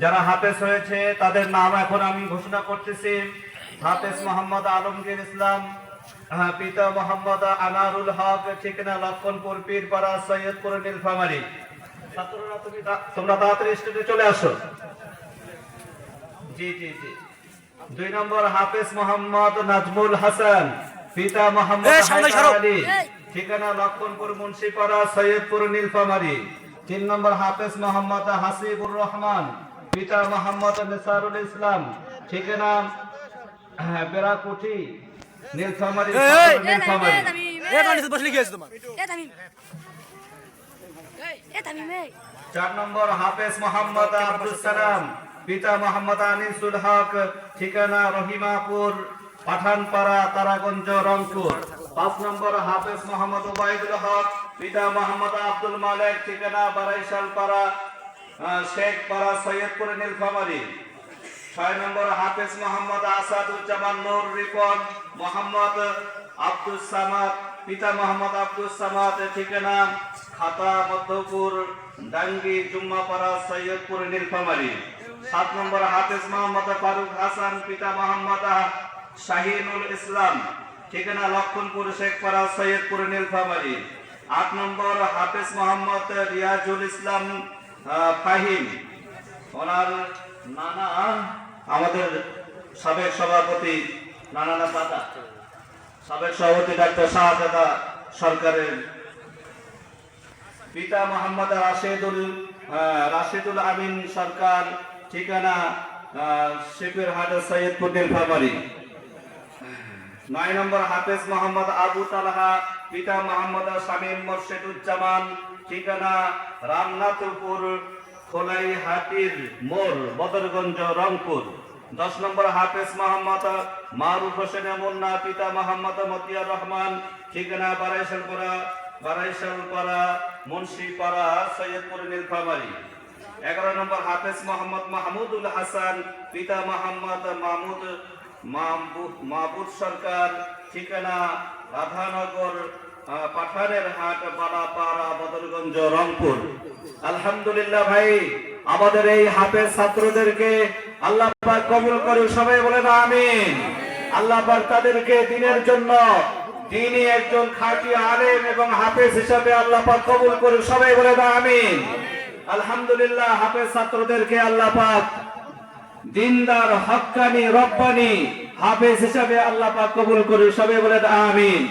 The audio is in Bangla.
যারা হাফেজ হয়েছে তাদের নাম এখন আমি ঘোষণা করতেছি। হাফেজ মোহাম্মদ আলমগীর ইসলাম, পিতা মোহাম্মদ আনারুল হক, ঠিকানা লক্ষণপুর পীরপাড়া, সৈয়দপুর, নীলফামারী। ছাত্ররা তোমরা তাড়াতাড়ি স্টেজে চলে আসো। জি জি জি। 2 নম্বর হাফেজ মোহাম্মদ নাজমুল হাসান, পিতা মোহাম্মদ হায়দার আলী, ঠিকানা লক্ষণপুর, মুন্সিপাড়া, সৈয়দপুর, নীলফামারী। 3 নম্বর হাফেজ মোহাম্মদ হাসিবুর রহমান, পিতা মোহাম্মদ নিসারুল ইসলাম, ঠিকানা বেরাকুঠি, নীলফামারী, নীলফামারী। 4 নম্বর হাফেজ মোহাম্মদ আব্দুল সালাম, পিতা মোহাম্মদ আনিসুল হক, ঠিকানা রহিমাপুর, পাঠানপাড়া, তারাগঞ্জ, রংপুর। 5 নম্বর হাফেজ মোহাম্মদ ওবায়দুল হক, পিতা মোহাম্মদ আব্দুল মালেক, ঠিকানা বারাইশালপাড়া, শেখপাড়া, সৈয়দপুর, নীলফামারী। 6 নম্বর হাফেজ মোহাম্মদ আসাদুজ্জামান নূর রিপন, মোহাম্মদ আব্দুল সামাদ, পিতা মোহাম্মদ আব্দুল সামাদ, ঠিকানা খাতা মধ্যপুর, ডাঙ্গি, জুম্মাপাড়া, সৈয়দপুর, নীলফামারী। 7 নম্বর হাফেজ মোহাম্মদ ফারুক হাসান, পিতা মোহাম্মদ শাহিনুল ইসলাম, ঠিকানা লক্ষণপুর, শেখপাড়া, সৈয়দপুর, নীলফামারী। 8 নম্বর হাফেজ মোহাম্মদ রিয়াজুল ইসলাম ফাহিম, ওনার নানা আমাদের সাবেক সভাপতি নানা দাদা, সাবেক সভাপতি ডাক্তার শাহজাদা সরকারের। পিতা মোহাম্মদ রাশেদুল আমিন সরকার, ঠিকানা শিপিরহাট, সৈয়দপুর, নীলফামারী। 9 নম্বর হাফেজ মোহাম্মদ আবু তালহা, পিতা মোহাম্মদ শামীম মোর্শেদুজ্জামান, ঠিকানা রামনাথপুর, খোলাইহাটির মোড়, বদরগঞ্জ, রংপুর। 10 নম্বর হাফেজ মোহাম্মদ মারুফ হোসেন মুন্না, পিতা মোহাম্মদ মতিয়ার রহমান, ঠিকানা বারাইশালপাড়া, মুন্সিপাড়া, সৈয়দপুর, নীলফামারী। 11 নম্বর হাফেজ মোহাম্মদ মাহমুদুল হাসান, পিতা মোহাম্মদ মাহবুব সরকার, ঠিকানা রাধানগর, পাঠানের হাট, বালাপাড়া, বদরগঞ্জ, রংপুর। আলহামদুলিল্লাহ ভাই, আমাদের এই হাফেজ ছাত্রদেরকে আল্লাহ পাক কবুল করুন, সবাই বলেন আমিন। আল্লাহ পাক তাদেরকে দ্বীনের জন্য দ্বীনি একজন খাঁটি আলেম এবং হাফেজ হিসাবে আল্লাহ পাক কবুল করুন, সবাই বলেন আমিন। আলহামদুলিল্লাহ, হাফেজ ছাত্রদেরকে আল্লাহ পাক দিনদার, হক্কানি, রব্বানি হাফেজ হিসাবে আল্লাহ পাক কবুল করুন, সবাই বলেন আমিন।